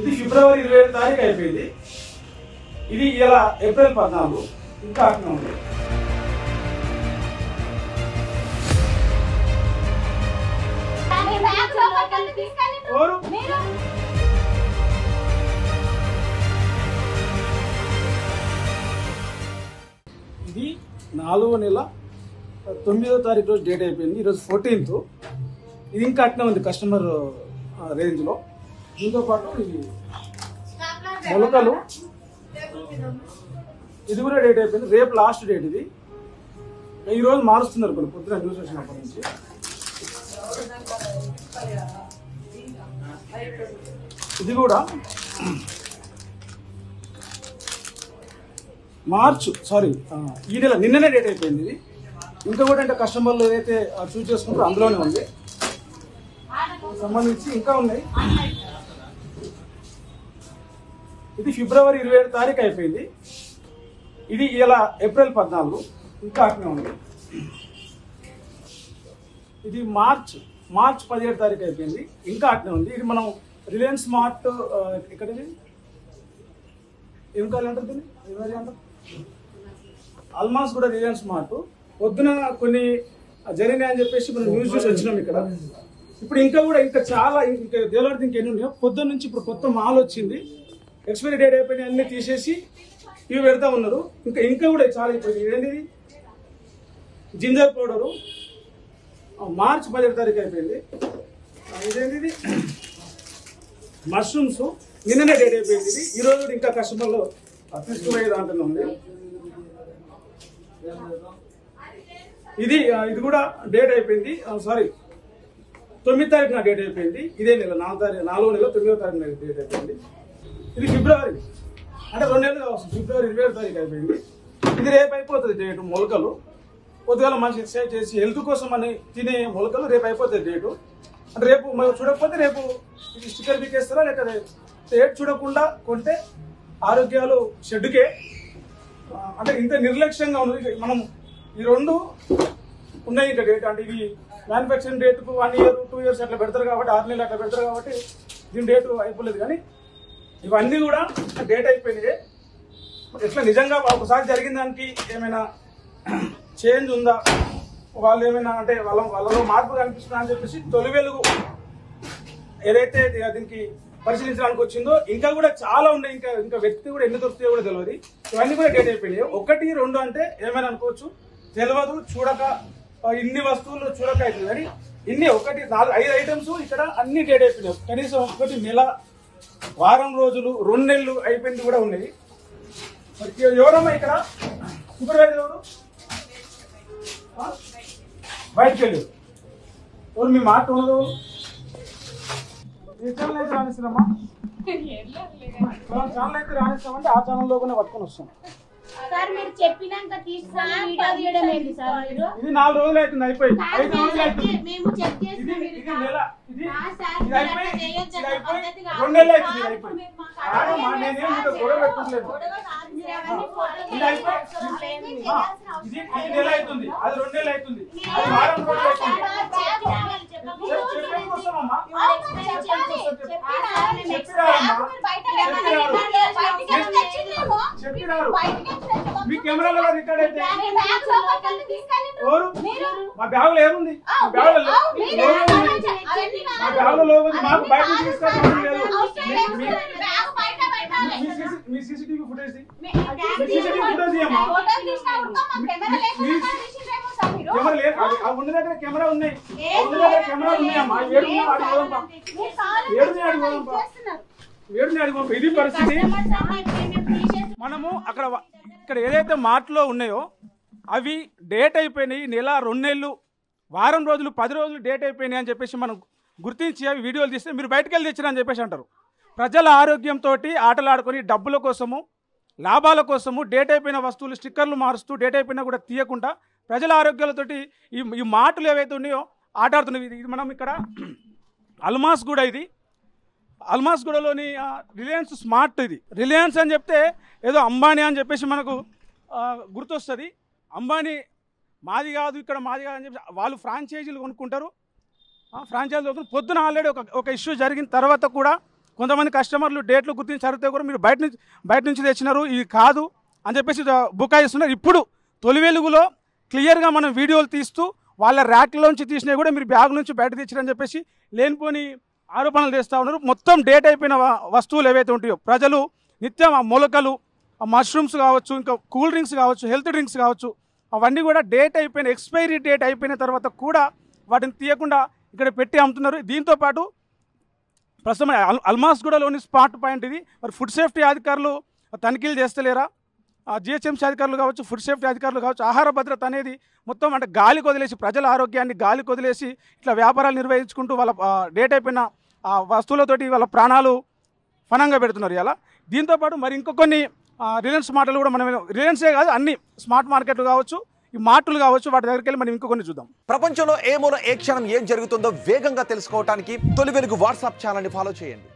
ఇది ఫిబ్రవరి 27 తారీఖు అయిపోయింది. ఇది ఇలా ఏప్రిల్ 14 ఇంకా అట్లా ఉంది. ఇది 4వ నెల 9వ తారీఖు రోజు డేట్ అయిపోయింది. ఈరోజు 14th. ఇది ఇంకా అట్నే ఉంది కస్టమర్ రేంజ్లో. దీంతో పాటు ఇది మొలకలు, ఇది కూడా డేట్ అయిపోయింది. రేపు లాస్ట్ డేట్. ఇది ఈరోజు మారుస్తున్నారు కొన్ని పొద్దున న్యూస్ వచ్చినప్పటి నుంచి. ఇది కూడా ఈ నెల నిన్ననే డేట్ అయిపోయింది. ఇది ఇంకా కూడా అంటే కస్టమర్లు ఏదైతే చూస్ చేసుకుంటారో అందులోనే ఉంది. సంబంధించి ఇంకా ఉన్నాయి. ఇది ఫిబ్రవరి 27 తారీఖు అయిపోయింది. ఇది ఇలా ఏప్రిల్ 14 ఇంకా అట్నే ఉంది. ఇది మార్చ్ 17 తారీఖు అయిపోయింది ఇంకా అట్నే ఉంది. ఇది మనం రిలయన్స్ స్మార్ట్ ఎక్కడిది ఏం కావాలంటారు దీన్ని అంటారు ఆల్మాస్ కూడా రిలయన్స్ స్మార్ట్ పొద్దున కొన్ని జరిగినాయని చెప్పేసి మనం న్యూస్ చూసి వచ్చినాం ఇక్కడ. ఇప్పుడు ఇంకా చాలా ఇంకా దేవలాడితే ఇంకెన్ని ఉన్నాయో. పొద్దున్న నుంచి ఇప్పుడు కొత్త మాల్ వచ్చింది. ఎక్స్పైరీ డేట్ అయిపోయినాయి అన్ని తీసేసి ఇవి పెడతా ఉన్నారు. ఇంకా కూడా చాలా అయిపోయింది. ఏంటిది జింజర్ పౌడరు మార్చ్ 17 తారీఖు అయిపోయింది. ఇదేంటిది మష్రూమ్స్ నిన్ననే డేట్ అయిపోయింది. ఇది ఈరోజు కూడా ఇంకా కస్టమర్లు తీసుకుపోయే దాంట్లో ఉంది. ఇది కూడా డేట్ అయిపోయింది. 9వ తారీఖున డేట్ అయిపోయింది. ఇదే నెల 4వ నెల 9వ తారీఖున డేట్ అయిపోయింది. ఇది ఫిబ్రవరి అంటే 2 నెలలు కావచ్చు. ఫిబ్రవరి 27 తారీఖు అయిపోయింది. ఇది రేపు అయిపోతుంది డేటు. మొలకలు పొద్దుగాల మంచి ఎక్సర్సైజ్ చేసి హెల్త్ కోసం అని తినే మొలకలు రేపు అయిపోతుంది డేటు. అంటే రేపు మనం చూడకపోతే రేపు ఇది స్టిక్కర్ పీకేస్తారా లేకపోతే డేట్ చూడకుండా కొంటే ఆరోగ్యాలు షెడ్డుకే. అంటే ఇంత నిర్లక్ష్యంగా ఉంది. మనం ఈ 2 ఉన్నాయి ఇంకా డేట్. అంటే ఇవి మ్యానుఫ్యాక్చరింగ్ డేట్కు 1 year 2 years అట్లా పెడతారు కాబట్టి 6 నెలలు అట్లా పెడతారు కాబట్టి దీని డేటు అయిపోలేదు. కానీ ఇవన్నీ కూడా డేట్ అయిపోయినాయి. ఎట్లా నిజంగా ఒకసారి జరిగిన దానికి ఏమైనా చేంజ్ ఉందా, వాళ్ళు ఏమైనా అంటే వాళ్ళలో మార్పు కనిపిస్తుందా అని చెప్పేసి తొలి వెలుగు ఏదైతే దీనికి పరిశీలించడానికి వచ్చిందో ఇంకా కూడా చాలా ఉన్నాయి. ఇంకా వ్యక్తి కూడా ఎన్ని దొరుకుతాయో కూడా తెలియదు. ఇవన్నీ కూడా డేట్ అయిపోయినాయి. 1 2 అంటే ఏమైనా అనుకోవచ్చు, తెలియదు, చూడక ఇన్ని వస్తువులు చూడక అవుతుంది. కానీ ఇన్ని 1 4 5 ఐటమ్స్ ఇక్కడ అన్ని డేట్ అయిపోయినాయి. కనీసం 1 నెల వారం రోజులు 2 నెలలు అయిపోయింది కూడా ఉన్నాయి. మరి ఎవరమ్మా ఇక్కడ సూపర్వైజర్ ఎవరు? బయటకు వెళ్ళి ఎవరు మీ మాట ఉండదు. ఏ ఛానల్ అయితే రాణిస్తామా? ఛానల్ అయితే రాణిస్తామంటే ఆ ఛానల్లో కూడా పట్టుకొని వస్తాం. ఇది 4 రోజులు అవుతుంది అయిపోయి. 5 రోజులు అవుతుంది. ఇది నెల ఇది అయిపోయి 2 నెలలు అవుతుంది. అయిపోయి నేనేం గొడవ పెట్టుకోలేదు. ఇది నెల అవుతుంది, అది 2 నెలలు అవుతుంది, అది వారం రోజులు అవుతుంది. మీ కెమెరాలో రికార్డ్ అయితే మా బ్యాగులో ఏముంది? మా బ్యాగులో లోగుంది. మాకు బయట తీసుకోవడం లేదు. మీ సీసీటీవీ ఫుటేజ్ అమ్మా. కెమెరా లేదు. ఉన్న దగ్గర కెమెరా ఉన్నాయి. కెమెరా ఉన్నాయమ్మా. ఇది పరిస్థితి. మనము ఇక్కడ ఏదైతే మార్ట్లో ఉన్నాయో అవి డేట్ అయిపోయినాయి. నెల 2 నెలలు వారం రోజులు 10 రోజులు డేట్ అయిపోయినాయి అని చెప్పేసి మనం గుర్తించి అవి వీడియోలు తీస్తే మీరు బయటకు వెళ్ళి తెచ్చిరని చెప్పేసి అంటారు. ప్రజల ఆరోగ్యంతో ఆటలాడుకొని డబ్బుల కోసము లాభాల కోసము డేట్ అయిపోయిన వస్తువులు స్టిక్కర్లు మారుస్తూ డేట్ అయిపోయినా కూడా తీయకుండా ప్రజల ఆరోగ్యాలతోటి ఈ మాటలు ఏవైతే ఉన్నాయో ఆటాడుతున్నవి. ఇది మనం ఇక్కడ అల్మాస్ కూడా ఇది అల్మాస్గూడలోని రిలయన్స్ స్మార్ట్. ఇది రిలయన్స్ అని చెప్తే ఏదో అంబానీ అని చెప్పేసి మనకు గుర్తొస్తుంది. అంబానీ మాది కాదు, ఇక్కడ మాది కాదు అని చెప్పి వాళ్ళు ఫ్రాంచైజీలు కొనుక్కుంటారు. ఫ్రాంచైజీలు పొద్దున ఆల్రెడీ ఒక ఇష్యూ జరిగిన తర్వాత కూడా కొంతమంది కస్టమర్లు డేట్లు గుర్తించి అడిగితే కూడా మీరు బయట నుంచి తెచ్చినారు, ఇది కాదు అని చెప్పేసి బుకాయిస్తున్నారు. ఇప్పుడు తొలి వెలుగులో క్లియర్గా మనం వీడియోలు తీస్తూ వాళ్ళ ర్యాక్లోంచి తీసినవి కూడా మీరు బ్యాగ్ నుంచి బయట తెచ్చారని చెప్పేసి లేనిపోని ఆరోపణలు చేస్తూ ఉన్నారు. మొత్తం డేట్ అయిపోయిన వస్తువులు ఏవైతే ఉంటాయో ప్రజలు నిత్యం ఆ మొలకలు, ఆ మష్రూమ్స్ కావచ్చు, ఇంకా కూల్ డ్రింక్స్ కావచ్చు, హెల్త్ డ్రింక్స్ కావచ్చు, అవన్నీ కూడా డేట్ అయిపోయిన ఎక్స్పైరీ డేట్ అయిపోయిన తర్వాత కూడా వాటిని తీయకుండా ఇక్కడ పెట్టి అమ్ముతున్నారు. దీంతోపాటు ప్రస్తుతం అల్మాస్గూడలోని స్పాట్ పాయింట్ ఇది. మరి ఫుడ్ సేఫ్టీ అధికారులు తనిఖీలు చేస్తలేరా? జిహెచ్ఎంసీ అధికారులు కావచ్చు, ఫుడ్ సేఫ్టీ అధికారులు కావచ్చు, ఆహార భద్రత అనేది మొత్తం అంటే గాలికి వదిలేసి, ప్రజల ఆరోగ్యాన్ని గాలికి వదిలేసి ఇట్లా వ్యాపారాలు నిర్వహించుకుంటూ వాళ్ళ డేట్ అయిపోయిన వస్తువులతోటి వాళ్ళ ప్రాణాలు ఫనంగా పెడుతున్నారు ఇలా. దీంతోపాటు మరి ఇంకొన్ని రిలయన్స్ మాటలు కూడా మనం, రిలయన్సే కాదు అన్ని స్మార్ట్ మార్కెట్లు కావచ్చు, ఈ మార్టులు కావచ్చు, వాటి దగ్గరికి వెళ్ళి మనం ఇంకొన్ని చూద్దాం. ప్రపంచంలో ఏ మూల ఏ క్షణం ఏం జరుగుతుందో వేగంగా తెలుసుకోవడానికి తొలి వెలుగు వాట్సాప్ ఛానల్ని ఫాలో చేయండి.